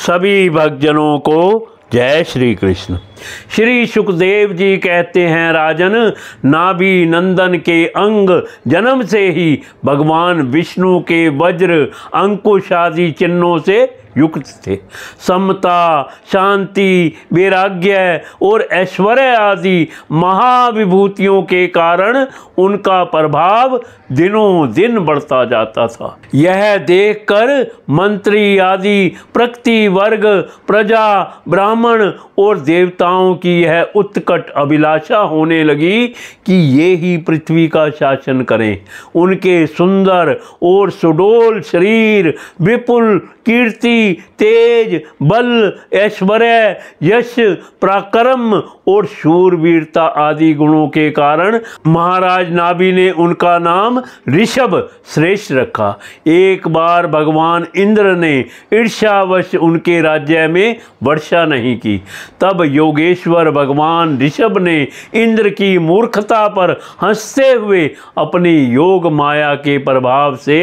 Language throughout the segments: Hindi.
सभी भक्तजनों को जय श्री कृष्ण। श्री सुखदेव जी कहते हैं, राजन, नाभि नंदन के अंग जन्म से ही भगवान विष्णु के वज्र अंकुश आदि चिन्हों से युक्त थे। समता, शांति, वैराग्य और ऐश्वर्य आदि महाविभूतियों के कारण उनका प्रभाव दिनों दिन बढ़ता जाता था। यह देखकर मंत्री आदि प्रकृति वर्ग, प्रजा, ब्राह्मण और देवताओं की यह उत्कट अभिलाषा होने लगी कि ये ही पृथ्वी का शासन करें। उनके सुंदर और सुडोल शरीर, विपुल कीर्ति, तेज, बल, ऐश्वर्य, यश, पराक्रम और शूरवीरता आदि गुणों के कारण महाराज नाभि ने उनका नाम ऋषभ श्रेष्ठ रखा। एक बार भगवान इंद्र ने ईर्ष्यावश उनके राज्य में वर्षा नहीं की। तब योगेश्वर भगवान ऋषभ ने इंद्र की मूर्खता पर हंसते हुए अपनी योग माया के प्रभाव से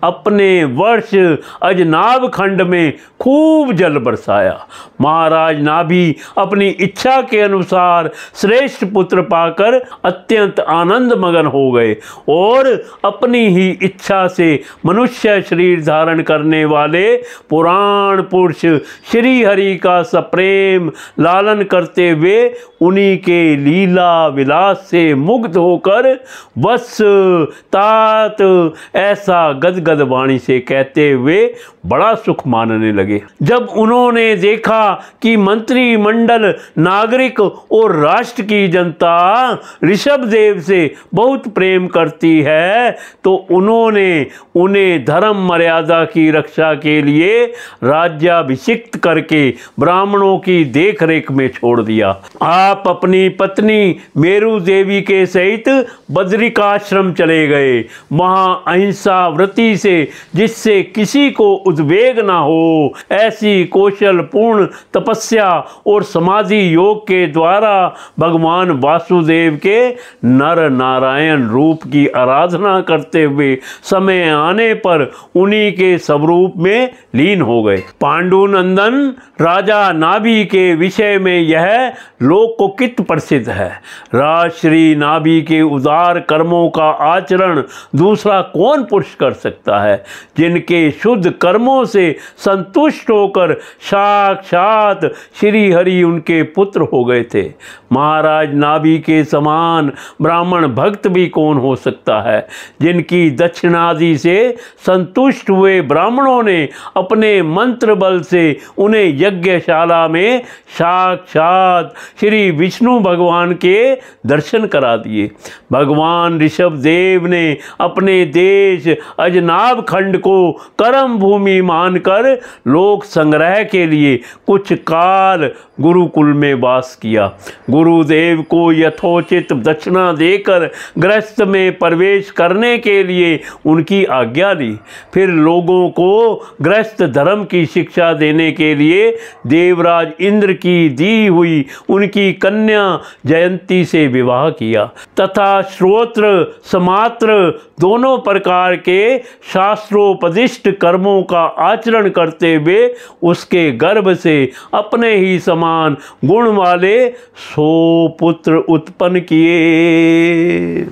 अपने वर्ष अजनाभ खंड में खूब जल बरसाया। महाराज नाभि अपनी इच्छा के अनुसार श्रेष्ठ पुत्र पाकर अत्यंत आनंद मगन हो गए और अपनी ही इच्छा से मनुष्य शरीर धारण करने वाले पुराण पुरुष श्री हरि का सप्रेम लालन करते हुए उन्हीं के लीला विलास से मुग्ध होकर वत्स तात ऐसा गदगद वाणी से कहते हुए बड़ा सुख मानने लगे। जब उन्होंने देखा कि मंत्रिमंडल, नागरिक और राष्ट्र की जनता ऋषभ देव से बहुत प्रेम करती है, तो उन्होंने उन्हें धर्म मर्यादा की रक्षा के लिए राज्याभिषिक्त करके ब्राह्मणों की देखरेख में छोड़ दिया। आप अपनी पत्नी मेरु देवी के सहित बद्रिकाश्रम चले गए। वहां अहिंसा व्रती से, जिससे किसी को उद्वेग ना हो, ऐसी कौशल पूर्ण तपस्या और समाधि योग के द्वारा भगवान वासुदेव के नर नारायण रूप की आराधना करते हुए समय आने पर उन्हीं के स्वरूप में लीन हो गए। पांडुनंदन राजा नाभि के विषय में यह लोकोकित प्रसिद्ध है। राजश्री नाभि के उदार कर्मों का आचरण दूसरा कौन पुरुष कर सकता है, जिनके शुद्ध कर्मों से संतुष्ट होकर साक्षात श्री हरि उनके पुत्र हो गए थे। महाराज नाभि के समान ब्राह्मण भक्त भी कौन हो सकता है, जिनकी दक्षिणादि से संतुष्ट हुए ब्राह्मणों ने अपने मंत्र बल से उन्हें यज्ञशाला में साक्षात श्री विष्णु भगवान के दर्शन करा दिए। भगवान ऋषभ देव ने अपने देश अजनाभ खंड को कर्म भूमि मानकर लोक संग्रह के लिए कुछ काल गुरुकुल में वास किया। गुरुदेव को यथोचित दक्षिणा देकर गृहस्थ में प्रवेश करने के लिए उनकी आज्ञा ली। फिर लोगों को गृहस्थ धर्म की शिक्षा देने के लिए देवराज इंद्र की दी हुई उनकी कन्या जयंती से विवाह किया तथा श्रोत्र समात्र दोनों प्रकार के शास्त्रोपदिष्ट कर्मों का आचरण करते हुए उसके गर्भ से अपने ही समान गुण वाले 100 पुत्र उत्पन्न किए।